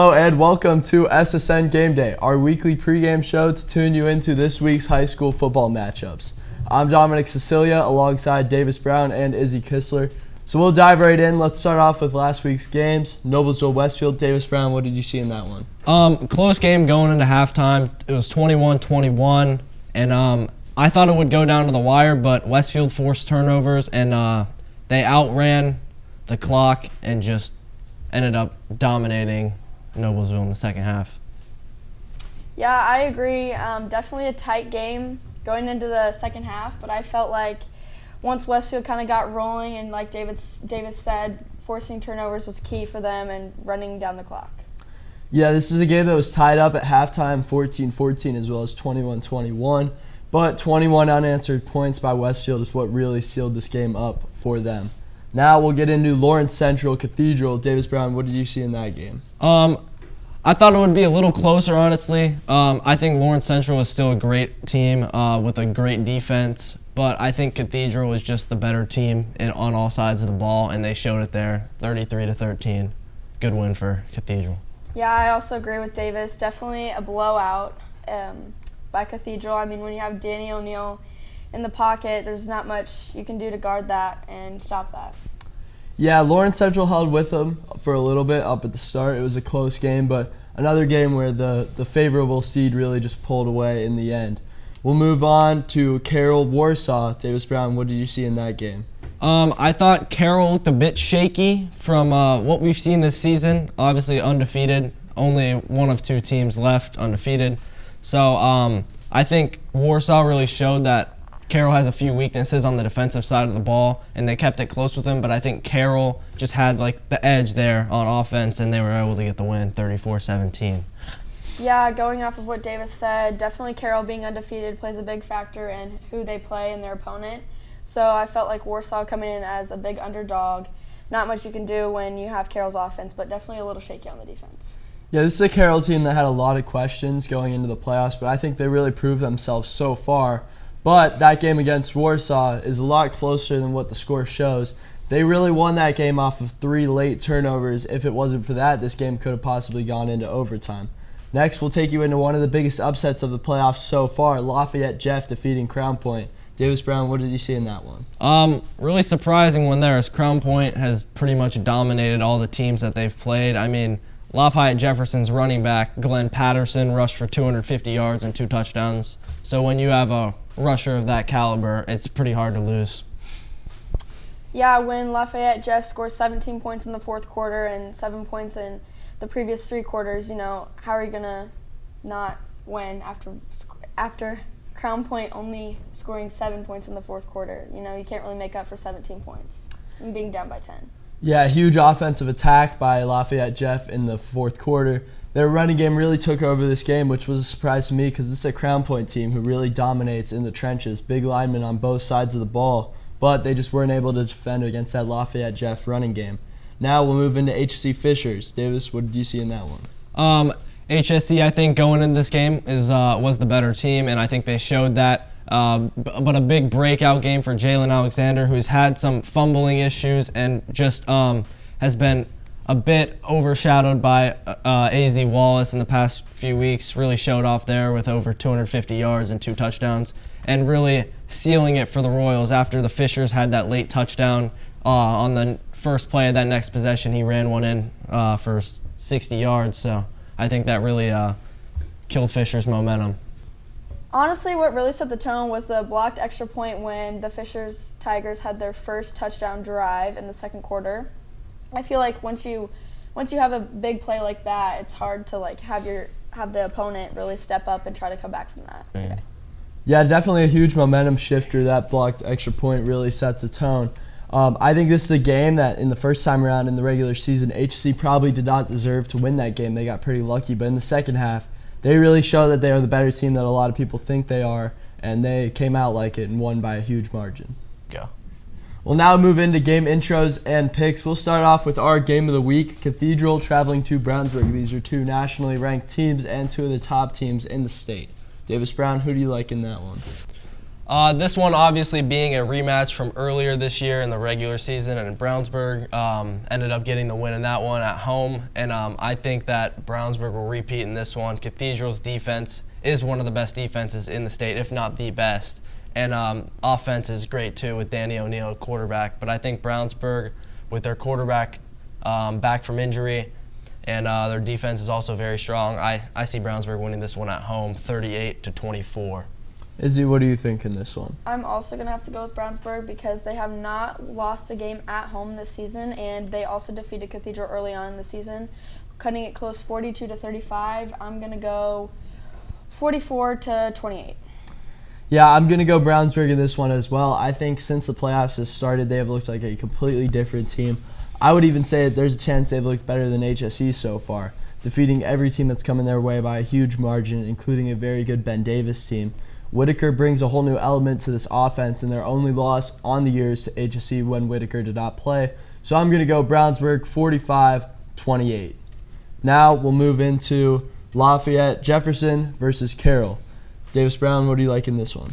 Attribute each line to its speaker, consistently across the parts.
Speaker 1: Hello and welcome to SSN Gameday, our weekly pregame show to tune you into this week's high school football matchups. I'm Dominic Sicilia alongside Davis Brown and Izzy Kistler. So we'll dive right in. Let's start off with last week's games. Noblesville Westfield. Davis Brown, what did you see in that one?
Speaker 2: Close game going into halftime. It was 21-21, and I thought it would go down to the wire, but Westfield forced turnovers, and they outran the clock and just ended up dominating Noblesville in the second half.
Speaker 3: Yeah, I agree. Definitely a tight game going into the second half, but I felt like once Westfield kind of got rolling and like Davis said, forcing turnovers was key for them and running down the clock.
Speaker 1: Yeah, this is a game that was tied up at halftime, 14-14 as well as 21-21, but 21 unanswered points by Westfield is what really sealed this game up for them. Now we'll get into Lawrence Central Cathedral. Davis Brown, what did you see in that game?
Speaker 2: I thought it would be a little closer, honestly. I think Lawrence Central is still a great team with a great defense, but I think Cathedral was just the better team on all sides of the ball, and they showed it there, 33-13. Good win for Cathedral.
Speaker 3: Yeah, I also agree with Davis. Definitely a blowout by Cathedral. I mean, when you have Danny O'Neill in the pocket, there's not much you can do to guard that and stop that.
Speaker 1: Yeah, Lawrence Central held with them for a little bit up at the start. It was a close game, but another game where the favorable seed really just pulled away in the end. We'll move on to Carroll Warsaw. Davis Brown, what did you see in that game?
Speaker 2: I thought Carroll looked a bit shaky from what we've seen this season. Obviously undefeated, only one of two teams left undefeated. So I think Warsaw really showed that Carroll has a few weaknesses on the defensive side of the ball, and they kept it close with them, but I think Carroll just had like the edge there on offense, and they were able to get the win, 34-17.
Speaker 3: Yeah, going off of what Davis said, definitely Carroll being undefeated plays a big factor in who they play and their opponent. So I felt like Warsaw coming in as a big underdog. Not much you can do when you have Carroll's offense, but definitely a little shaky on the defense.
Speaker 1: Yeah, this is a Carroll team that had a lot of questions going into the playoffs, but I think they really proved themselves so far. But that game against Warsaw is a lot closer than what the score shows. They really won that game off of 3 late turnovers. If it wasn't for that, this game could have possibly gone into overtime. Next, we'll take you into one of the biggest upsets of the playoffs so far, Lafayette Jeff defeating Crown Point. Davis Brown, what did you see in that one?
Speaker 2: Really surprising one there, as Crown Point has pretty much dominated all the teams that they've played. I mean, Lafayette Jefferson's running back, Glenn Patterson, rushed for 250 yards and 2 touchdowns. So when you have a rusher of that caliber, it's pretty hard to lose.
Speaker 3: Yeah, when Lafayette Jeff scores 17 points in the fourth quarter and 7 points in the previous 3 quarters, you know, how are you going to not win after Crown Point only scoring 7 points in the fourth quarter? You know, you can't really make up for 17 points and being down by 10.
Speaker 1: Yeah, huge offensive attack by Lafayette Jeff in the fourth quarter. Their running game really took over this game, which was a surprise to me because this is a Crown Point team who really dominates in the trenches. Big linemen on both sides of the ball, but they just weren't able to defend against that Lafayette Jeff running game. Now we'll move into HSC Fishers. Davis, what did you see in that one?
Speaker 2: HSC, I think, going into this game was the better team, and I think they showed that. But a big breakout game for Jalen Alexander, who's had some fumbling issues and just has been a bit overshadowed by AZ Wallace in the past few weeks. Really showed off there with over 250 yards and 2 touchdowns, and really sealing it for the Royals after the Fishers had that late touchdown on the first play of that next possession. He ran one in for 60 yards, so I think that really killed Fishers' momentum.
Speaker 3: Honestly, what really set the tone was the blocked extra point when the Fishers Tigers had their first touchdown drive in the second quarter. I feel like once you have a big play like that, it's hard to like have the opponent really step up and try to come back from that.
Speaker 1: Yeah, definitely a huge momentum shifter. That blocked extra point really sets a tone. I think this is a game that in the first time around in the regular season, HC probably did not deserve to win that game. They got pretty lucky, but in the second half, they really show that they are the better team that a lot of people think they are, and they came out like it and won by a huge margin.
Speaker 2: Go.
Speaker 1: We'll now move into game intros and picks. We'll start off with our game of the week, Cathedral traveling to Brownsburg. These are 2 nationally ranked teams and 2 of the top teams in the state. Davis Brown, who do you like in that one?
Speaker 2: This one obviously being a rematch from earlier this year in the regular season, and Brownsburg ended up getting the win in that one at home. And I think that Brownsburg will repeat in this one. Cathedral's defense is one of the best defenses in the state, if not the best. And offense is great too with Danny O'Neill, quarterback. But I think Brownsburg, with their quarterback back from injury, and their defense is also very strong, I see Brownsburg winning this one at home, 38-24.
Speaker 1: Izzy, what do you think in this one?
Speaker 3: I'm also going to have to go with Brownsburg because they have not lost a game at home this season, and they also defeated Cathedral early on in the season, cutting it close 42-35. I'm going to go 44-28.
Speaker 1: Yeah, I'm going to go Brownsburg in this one as well. I think since the playoffs have started, they have looked like a completely different team. I would even say that there's a chance they've looked better than HSE so far, defeating every team that's coming their way by a huge margin, including a very good Ben Davis team. Whitaker brings a whole new element to this offense, and their only loss on the year is to HSE when Whitaker did not play. So I'm going to go Brownsburg 45-28. Now we'll move into Lafayette Jefferson versus Carroll. Davis Brown, what do you like in this one?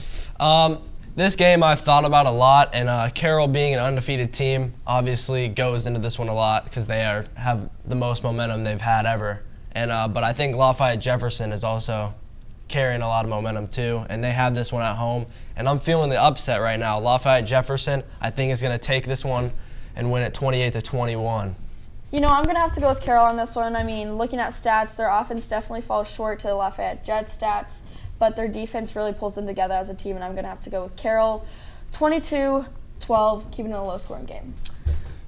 Speaker 2: This game I've thought about a lot, and Carroll being an undefeated team obviously goes into this one a lot because they have the most momentum they've had ever. And but I think Lafayette Jefferson is also carrying a lot of momentum too, and they have this one at home. And I'm feeling the upset right now. Lafayette Jefferson, I think, is going to take this one and win it 28-21.
Speaker 3: You know, I'm going to have to go with Carroll on this one. I mean, looking at stats, their offense definitely falls short to the Lafayette Jets stats, but their defense really pulls them together as a team, and I'm going to have to go with Carroll 22-12, keeping it a low-scoring game.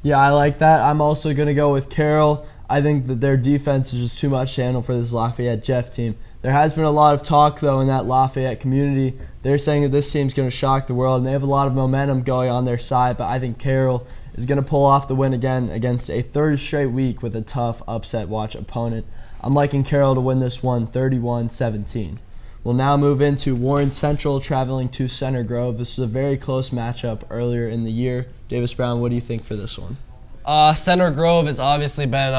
Speaker 1: Yeah, I like that. I'm also going to go with Carroll. I think that their defense is just too much to handle for this Lafayette Jeff team. There has been a lot of talk, though, in that Lafayette community. They're saying that this team's going to shock the world, and they have a lot of momentum going on their side, but I think Carroll is going to pull off the win again against a third straight week with a tough upset watch opponent. I'm liking Carroll to win this one 31-17. We'll now move into Warren Central traveling to Center Grove. This is a very close matchup earlier in the year. Davis Brown, what do you think for this one?
Speaker 2: Center Grove has obviously been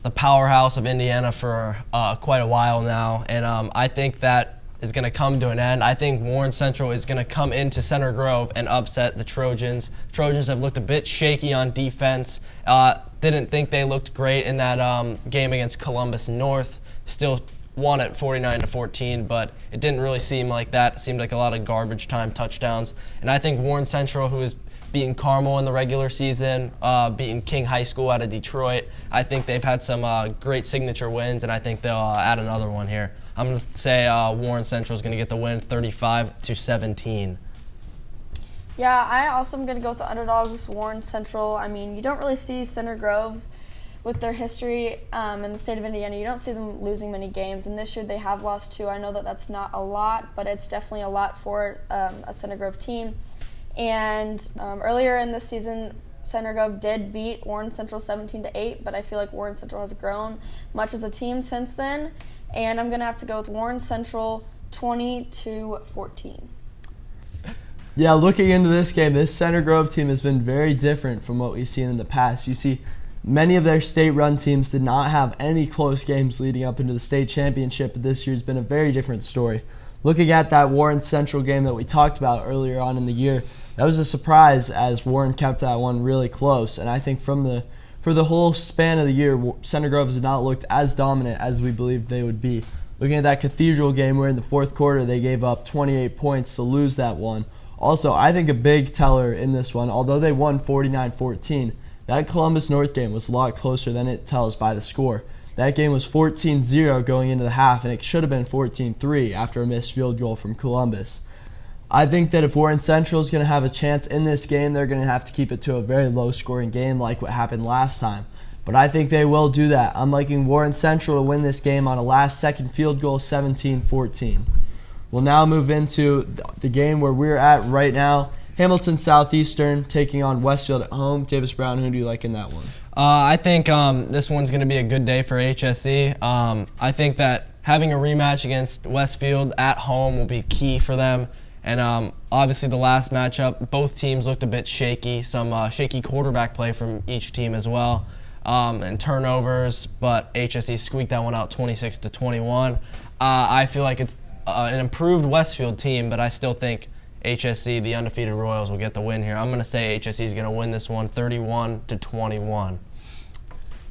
Speaker 2: the powerhouse of Indiana for quite a while now, and I think that is going to come to an end. I think Warren Central is going to come into Center Grove and upset the Trojans. Trojans have looked a bit shaky on defense. Didn't think they looked great in that game against Columbus North. Still won at 49-14, but it didn't really seem like that. It seemed like a lot of garbage time touchdowns. And I think Warren Central, who is beating Carmel in the regular season, beating King High School out of Detroit, I think they've had some great signature wins, and I think they'll add another one here. I'm going to say Warren Central is going to get the win 35-17.
Speaker 3: Yeah, I also am going to go with the underdogs, Warren Central. I mean, you don't really see Center Grove with their history in the state of Indiana. You don't see them losing many games, and this year they have lost 2. I know that that's not a lot, but it's definitely a lot for a Center Grove team. And earlier in this season, Center Grove did beat Warren Central 17-8, but I feel like Warren Central has grown much as a team since then. And I'm going to have to go with Warren Central 20-14.
Speaker 1: Yeah, looking into this game, this Center Grove team has been very different from what we've seen in the past. You see, many of their state-run teams did not have any close games leading up into the state championship, but this year's been a very different story. Looking at that Warren Central game that we talked about earlier on in the year, that was a surprise as Warren kept that one really close. And I think for the whole span of the year, Center Grove has not looked as dominant as we believed they would be. Looking at that Cathedral game where in the fourth quarter they gave up 28 points to lose that one. Also, I think a big teller in this one, although they won 49-14, that Columbus North game was a lot closer than it tells by the score. That game was 14-0 going into the half, and it should have been 14-3 after a missed field goal from Columbus. I think that if Warren Central is going to have a chance in this game, they're going to have to keep it to a very low-scoring game like what happened last time. But I think they will do that. I'm liking Warren Central to win this game on a last-second field goal, 17-14. We'll now move into the game where we're at right now. Hamilton Southeastern taking on Westfield at home. Davis Brown, who do you like in that one?
Speaker 2: I think this one's going to be a good day for HSE. I think that having a rematch against Westfield at home will be key for them. And obviously the last matchup, both teams looked a bit shaky. Some shaky quarterback play from each team as well, and turnovers. But HSE squeaked that one out 26-21. I feel like it's an improved Westfield team, but I still think HSC, the undefeated Royals, will get the win here. I'm going to say HSC is going to win this one 31-21.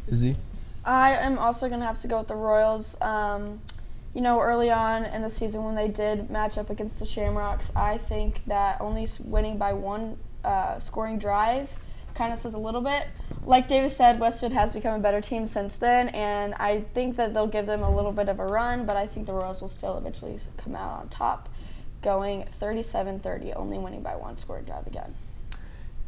Speaker 1: Izzy?
Speaker 3: I am also going to have to go with the Royals. Early on in the season when they did match up against the Shamrocks, I think that only winning by one scoring drive kind of says a little bit. Like Davis said, Westfield has become a better team since then, and I think that they'll give them a little bit of a run, but I think the Royals will still eventually come out on top, going 37-30, only winning by one scoring drive again.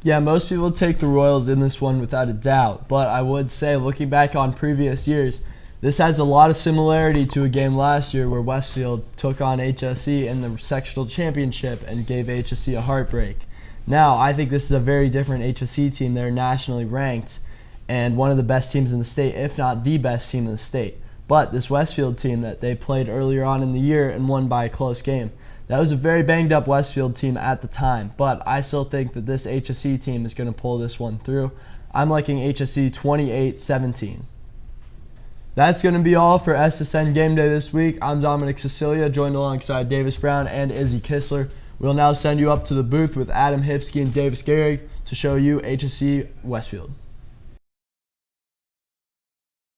Speaker 1: Yeah, most people take the Royals in this one without a doubt, but I would say, looking back on previous years, this has a lot of similarity to a game last year where Westfield took on HSC in the Sectional Championship and gave HSC a heartbreak. Now, I think this is a very different HSC team. They're nationally ranked and one of the best teams in the state, if not the best team in the state. But this Westfield team that they played earlier on in the year and won by a close game, that was a very banged-up Westfield team at the time. But I still think that this HSC team is going to pull this one through. I'm liking HSC 28-17. That's going to be all for SSN Game Day this week. I'm Dominic Sicilia, joined alongside Davis Brown and Izzy Kistler. We'll now send you up to the booth with Adam Hipsky and Davis Gehrig to show you HSC Westfield.